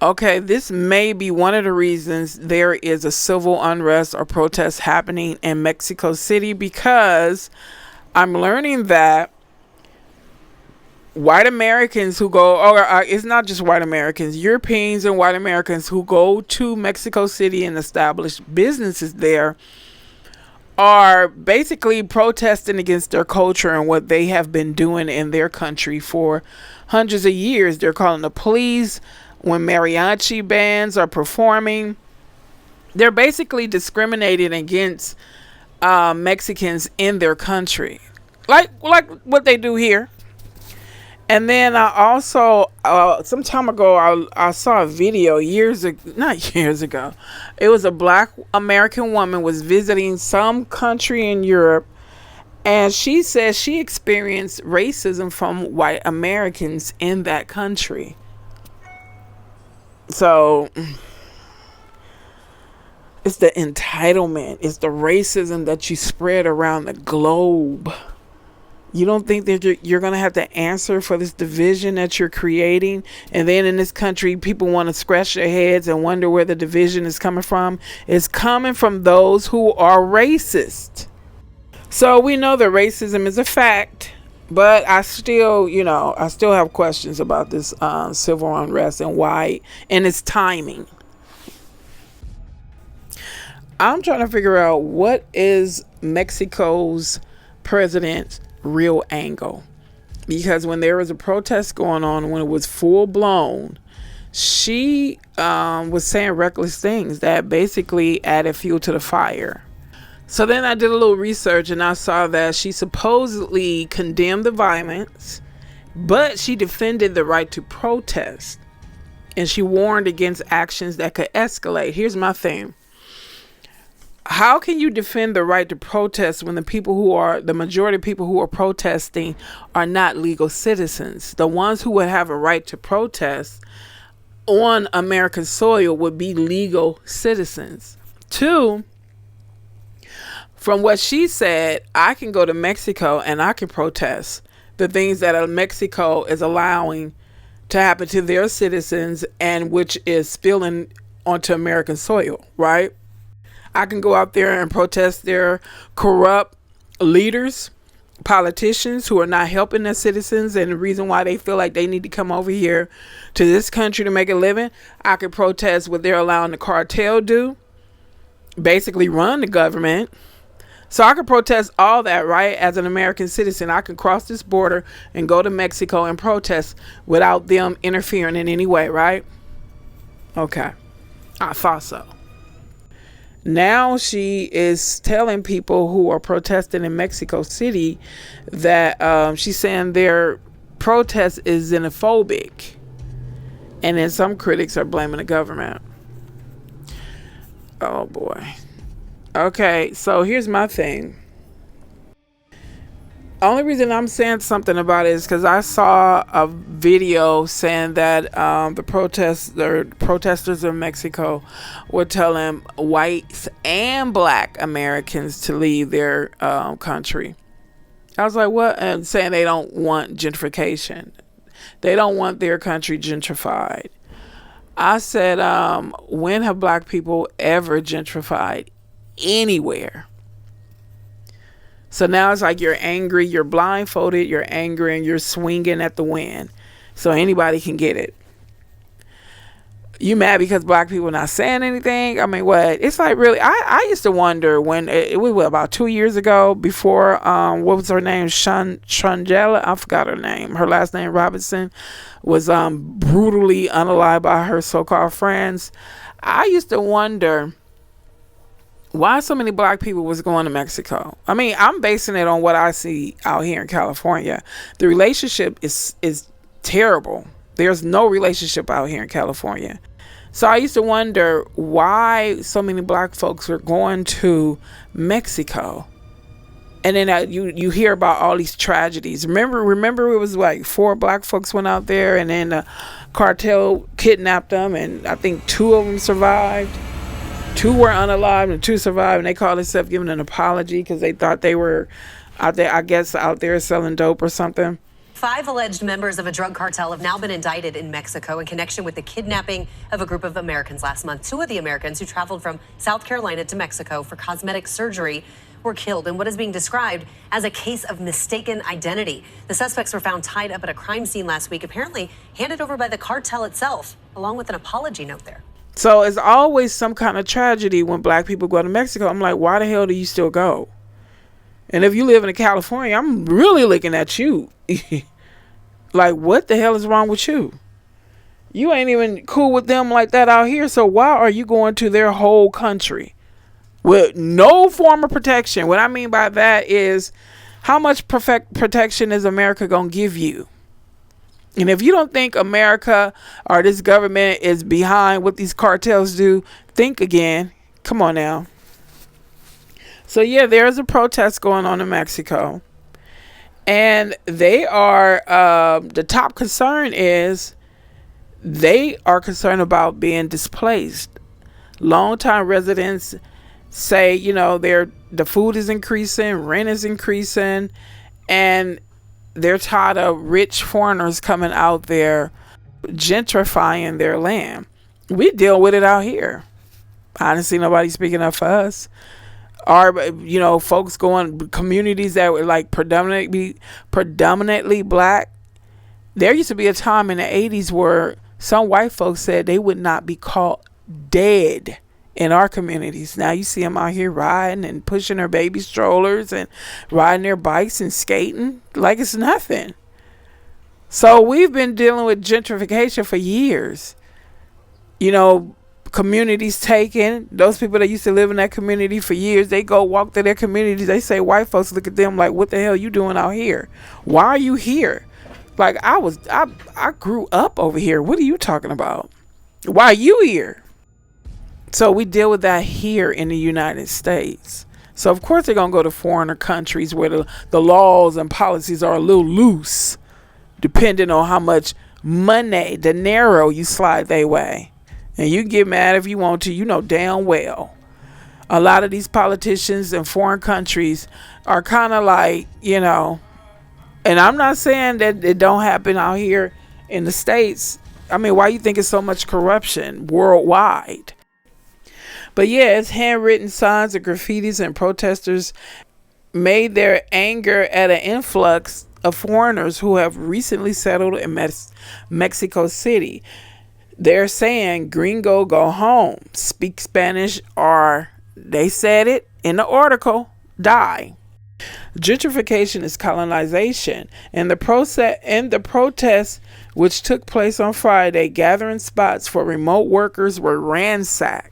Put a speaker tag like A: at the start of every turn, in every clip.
A: Okay, this may be one of the reasons there is a civil unrest or protest happening in Mexico City, because I'm learning that white Americans who go, or it's not just white Americans, Europeans and white Americans who go to Mexico City and establish businesses there, are basically protesting against their culture and what they have been doing in their country for hundreds of years. They're calling the police when mariachi bands are performing. They're basically discriminating against Mexicans in their country, like what they do here. And then I also, some time ago, I saw a video not years ago. It was a black American woman was visiting some country in Europe, and she says she experienced racism from white Americans in that country. So it's the entitlement, it's the racism that you spread around the globe. You don't think that you're going to have to answer for this division that you're creating? And then in this country, people want to scratch their heads and wonder where the division is coming from. It's coming from those who are racist. So we know that racism is a fact, but I still have questions about this civil unrest and why, and its timing. I'm trying to figure out what is Mexico's president's real angle, because when there was a protest going on, when it was full blown, she was saying reckless things that basically added fuel to the fire. So then I did a little research and I saw that she supposedly condemned the violence, but she defended the right to protest, and she warned against actions that could escalate. Here's my thing. How can you defend the right to protest when the majority of people who are protesting are not legal citizens? The ones who would have a right to protest on American soil would be legal citizens. Two, from what she said, I can go to Mexico and I can protest the things that Mexico is allowing to happen to their citizens, and which is spilling onto American soil, right? I can go out there and protest their corrupt leaders, politicians who are not helping their citizens, and the reason why they feel like they need to come over here to this country to make a living. I could protest what they're allowing the cartel do, basically run the government. So I could protest all that, right? As an American citizen, I can cross this border and go to Mexico and protest without them interfering in any way, right? Okay, I thought so. Now she is telling people who are protesting in Mexico City that she's saying their protest is xenophobic. And then some critics are blaming the government. Oh boy. Okay, so here's my thing. Only reason I'm saying something about it is because I saw a video saying that the protesters in Mexico were telling whites and black Americans to leave their country. I was like, what? And saying they don't want gentrification. They don't want their country gentrified. I said, when have black people ever gentrified anywhere? So now it's like you're angry, you're blindfolded, you're angry, and you're swinging at the wind. So anybody can get it. You mad because black people not saying anything? I mean, what? It's like, really, I used to wonder when, it was about 2 years ago, before, what was her name? Shangela? I forgot her name. Her last name, Robinson, was brutally unalived by her so-called friends. I used to wonder why so many black people was going to Mexico. I mean, I'm basing it on what I see out here in California. The relationship is terrible. There's no relationship out here in California. So I used to wonder why so many black folks were going to Mexico. And then you hear about all these tragedies. Remember it was like 4 black folks went out there, and then the cartel kidnapped them, and I think 2 of them survived. 2 were unalived and 2 survived, and they called themselves giving an apology because they thought they were out there, I guess, out there selling dope or something.
B: 5 alleged members of a drug cartel have now been indicted in Mexico in connection with the kidnapping of a group of Americans last month. 2 of the Americans who traveled from South Carolina to Mexico for cosmetic surgery were killed in what is being described as a case of mistaken identity. The suspects were found tied up at a crime scene last week, apparently handed over by the cartel itself, along with an apology note there.
A: So it's always some kind of tragedy when black people go to Mexico. I'm like, why the hell do you still go? And if you live in California, I'm really looking at you. Like, what the hell is wrong with you? You ain't even cool with them like that out here. So why are you going to their whole country with no form of protection? What I mean by that is, how much protection is America going to give you? And if you don't think America or this government is behind what these cartels do, think again. Come on now. So yeah, there's a protest going on in Mexico. And they are, the top concern is they are concerned about being displaced. Longtime residents say, you know, the food is increasing, rent is increasing, and they're tired of rich foreigners coming out there gentrifying their land. We deal with it out here. I didn't see nobody speaking up for us. Or, you know, folks going, communities that were like predominantly black. There used to be a time in the 80s where some white folks said they would not be caught dead in our communities. Now you see them out here riding and pushing their baby strollers and riding their bikes and skating like it's nothing. So we've been dealing with gentrification for years. You know, communities taken. Those people that used to live in that community for years, they go walk to their communities. They say white folks look at them like, what the hell you doing out here? Why are you here? Like, I grew up over here. What are you talking about? Why are you here? So we deal with that here in the United States. So of course they're going to go to foreigner countries where the laws and policies are a little loose, depending on how much money, dinero, you slide their way. And you can get mad if you want to. You know damn well a lot of these politicians in foreign countries are kind of like, you know, and I'm not saying that it don't happen out here in the States. I mean, why you think it's so much corruption worldwide? But yeah, it's handwritten signs and graffitis, and protesters made their anger at an influx of foreigners who have recently settled in Mexico City. They're saying, gringo, go home, speak Spanish, or they said it in the article, die. Gentrification is colonization, and the protests which took place on Friday, gathering spots for remote workers, were ransacked.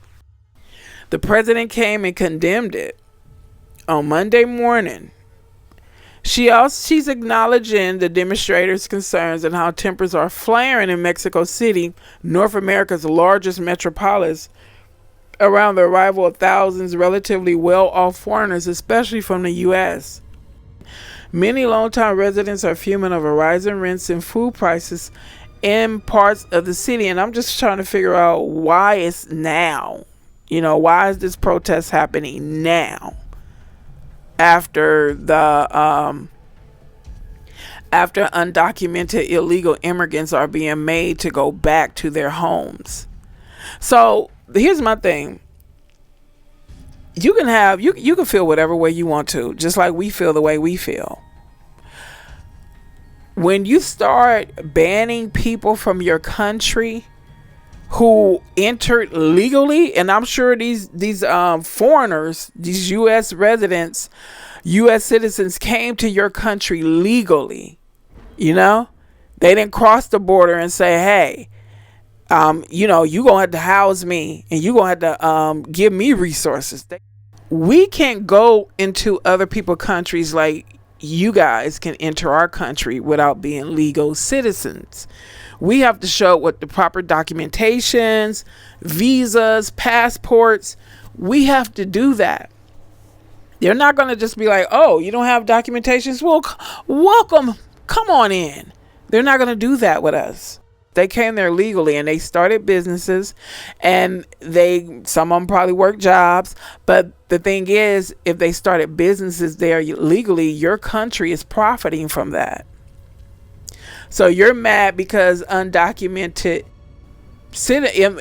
A: The president came and condemned it on Monday morning. She's acknowledging the demonstrators' concerns and how tempers are flaring in Mexico City, North America's largest metropolis, around the arrival of thousands of relatively well-off foreigners, especially from the U.S. Many longtime residents are fuming over rising rents and food prices in parts of the city, and I'm just trying to figure out why it's now. You know, why is this protest happening now? After undocumented illegal immigrants are being made to go back to their homes. So here's my thing. You can feel whatever way you want to, just like we feel the way we feel. When you start banning people from your country who entered legally, and I'm sure these foreigners, these U.S. residents, U.S. citizens came to your country legally, you know? They didn't cross the border and say, hey, you know, you're going to have to house me and you're going to have to give me resources. We can't go into other people's countries like you guys can enter our country without being legal citizens. We have to show what the proper documentations, visas, passports. We have to do that. They're not going to just be like, oh, you don't have documentations? Well, welcome. Come on in. They're not going to do that with us. They came there legally and they started businesses, and some of them probably work jobs. But the thing is, if they started businesses there legally, your country is profiting from that. So you're mad because undocumented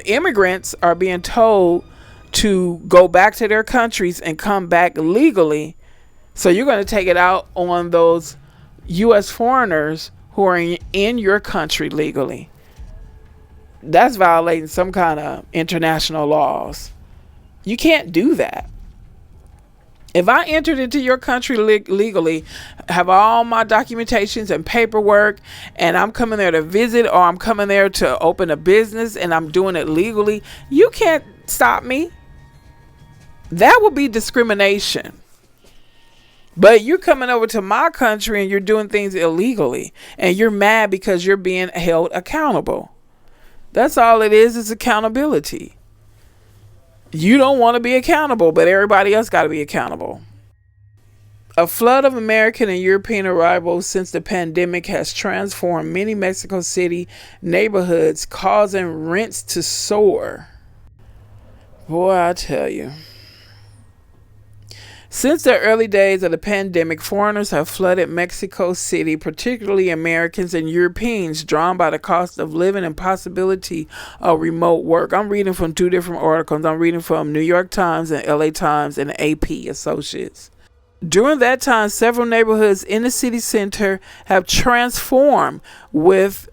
A: immigrants are being told to go back to their countries and come back legally. So you're going to take it out on those U.S. foreigners who are in your country legally. That's violating some kind of international laws. You can't do that. If I entered into your country legally, have all my documentations and paperwork, and I'm coming there to visit, or I'm coming there to open a business and I'm doing it legally, you can't stop me. That would be discrimination. But you're coming over to my country and you're doing things illegally, and you're mad because you're being held accountable. That's all it is accountability. You don't want to be accountable, but everybody else got to be accountable. A flood of American and European arrivals since the pandemic has transformed many Mexico City neighborhoods, causing rents to soar. Boy, I tell you. Since the early days of the pandemic, foreigners have flooded Mexico City, particularly Americans and Europeans, drawn by the cost of living and possibility of remote work. I'm reading from two different articles. I'm reading from New York Times and LA Times and AP Associates. During that time, several neighborhoods in the city center have transformed, with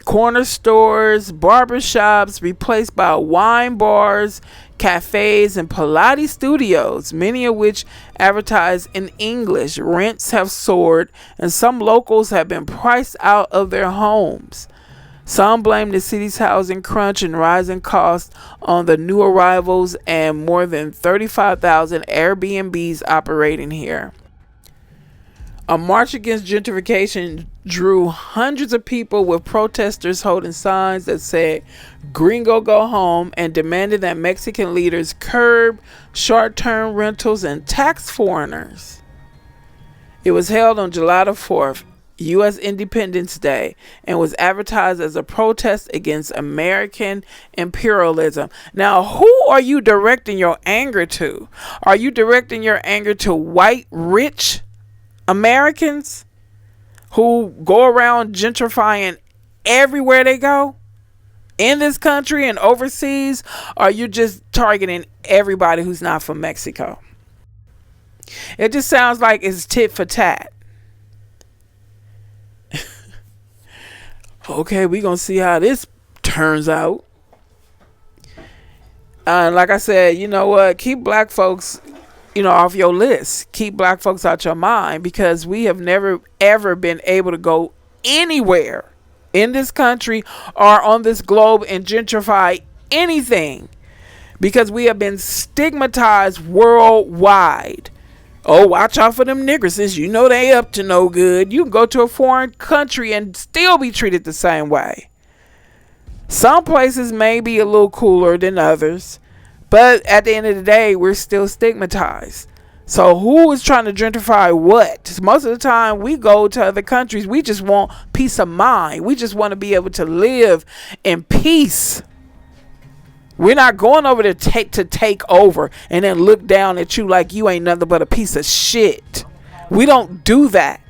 A: corner stores, barber shops replaced by wine bars, cafes, and Pilates studios, many of which advertise in English. Rents have soared, and some locals have been priced out of their homes. Some blame the city's housing crunch and rising costs on the new arrivals and more than 35,000 Airbnbs operating here. A march against gentrification drew hundreds of people, with protesters holding signs that said "Gringo go home" and demanded that Mexican leaders curb short-term rentals and tax foreigners. It was held on July the 4th, U.S. Independence Day, and was advertised as a protest against American imperialism. Now, who are you directing your anger to? Are you directing your anger to white, rich Americans who go around gentrifying everywhere they go in this country and overseas? Or are you just targeting everybody who's not from Mexico? It just sounds like it's tit for tat. Okay, we're going to see how this turns out. Like I said, you know what? Keep black folks, off your list. Keep black folks out your mind, because we have never, ever been able to go anywhere in this country or on this globe and gentrify anything, because we have been stigmatized worldwide. Oh, watch out for them niggerses. You know they up to no good. You can go to a foreign country and still be treated the same way. Some places may be a little cooler than others, but at the end of the day, we're still stigmatized. So who is trying to gentrify what? Most of the time we go to other countries, we just want peace of mind. We just want to be able to live in peace. We're not going over to take over and then look down at you like you ain't nothing but a piece of shit. We don't do that.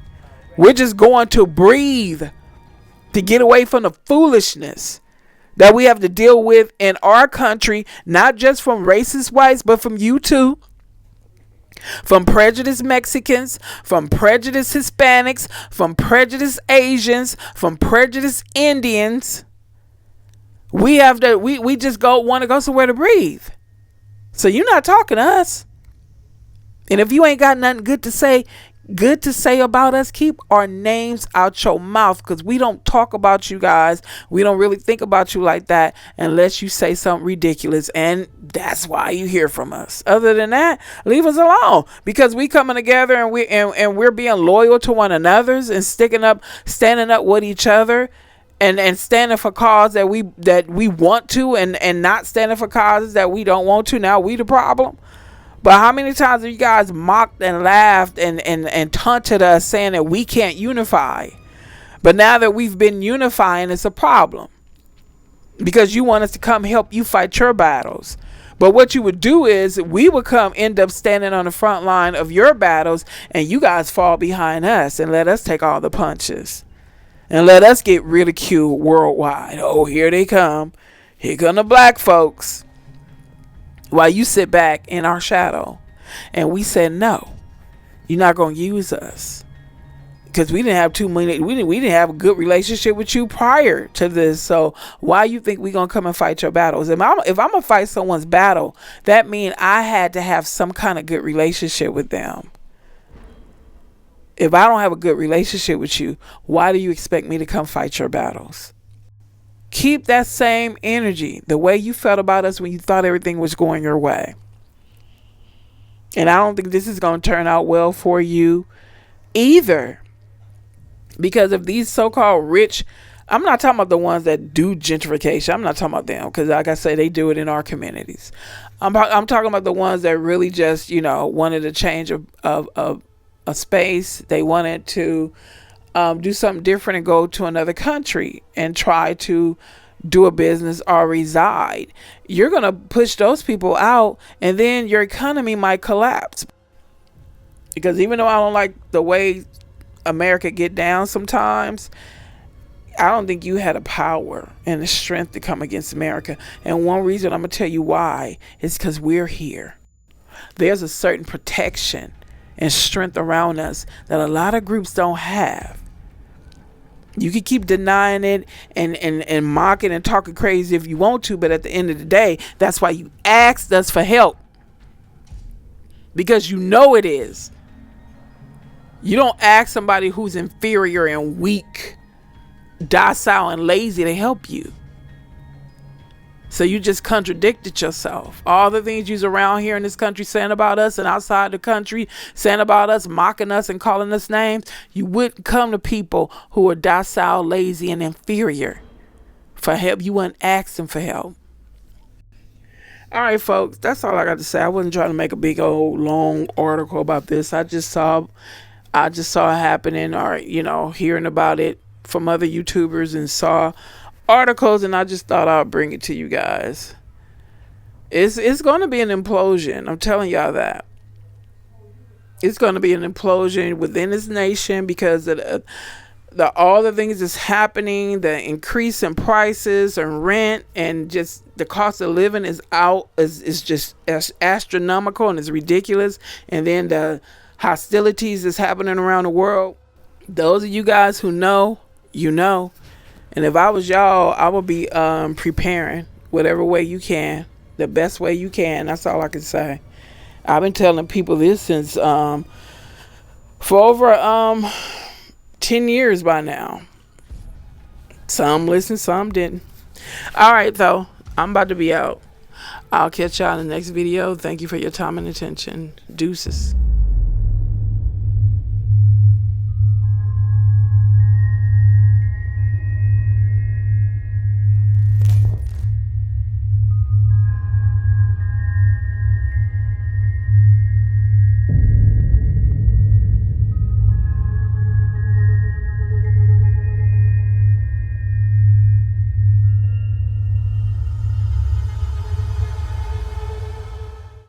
A: We're just going to breathe, to get away from the foolishness that we have to deal with in our country, not just from racist whites, but from you too. From prejudiced Mexicans, from prejudiced Hispanics, from prejudiced Asians, from prejudiced Indians. We have to, we just want to go somewhere to breathe. So you're not talking to us. And if you ain't got nothing good to say about us, keep our names out your mouth, because we don't talk about you guys. We don't really think about you like that unless you say something ridiculous, and that's why you hear from us. Other than that, leave us alone, because we coming together and we're being loyal to one another's and standing up with each other. And standing for cause that we want to, and not standing for causes that we don't want to. Now we the problem. But how many times have you guys mocked and laughed and taunted us, saying that we can't unify? But now that we've been unifying, it's a problem, because you want us to come help you fight your battles. But what you would do is we would end up standing on the front line of your battles, and you guys fall behind us and let us take all the punches. and let us get ridiculed worldwide. Oh, here they come. Here come the black folks. While you sit back in our shadow. And we said, no, you're not going to use us. Because we didn't have too many, we didn't have a good relationship with you prior to this. So why you think we gonna come and fight your battles? If I'm gonna fight someone's battle, that means I had to have some kind of good relationship with them. If I don't have a good relationship with you, why do you expect me to come fight your battles? Keep that same energy, the way you felt about us when you thought everything was going your way. And I don't think this is going to turn out well for you either. Because of these so-called rich, I'm not talking about the ones that do gentrification. I'm not talking about them because, like I say, they do it in our communities. I'm talking about the ones that really just, wanted a change of a space. They wanted to do something different and go to another country and try to do a business or reside. You're going to push those people out, and then your economy might collapse. Because even though I don't like the way America get down sometimes, I don't think you had the power and the strength to come against America. And one reason I'm going to tell you why is because we're here. There's a certain protection and strength around us that a lot of groups don't have. You can keep denying it and mocking and talking crazy if you want to, but at the end of the day, that's why you asked us for help. Because you know it is. You don't ask somebody who's inferior and weak, docile and lazy to help you. So you just contradicted yourself. All the things you're around here in this country saying about us and outside the country saying about us, mocking us and calling us names, you wouldn't come to people who are docile, lazy and inferior for help. You wouldn't ask them for help. All right, folks, that's all I got to say. I wasn't trying to make a big old long article about this. I just saw it happening, or hearing about it from other YouTubers, and saw articles, and I just thought I'd bring it to you guys. It's going to be an implosion. I'm telling y'all that. It's going to be an implosion within this nation because of all the things that's happening, the increase in prices and rent, and just the cost of living is just astronomical and it's ridiculous. And then the hostilities that's happening around the world. Those of you guys who know, and if I was y'all, I would be preparing whatever way you can, the best way you can. That's all I can say. I've been telling people this since for over 10 years by now. Some listened, some didn't. All right, though, I'm about to be out. I'll catch y'all in the next video. Thank you for your time and attention. Deuces.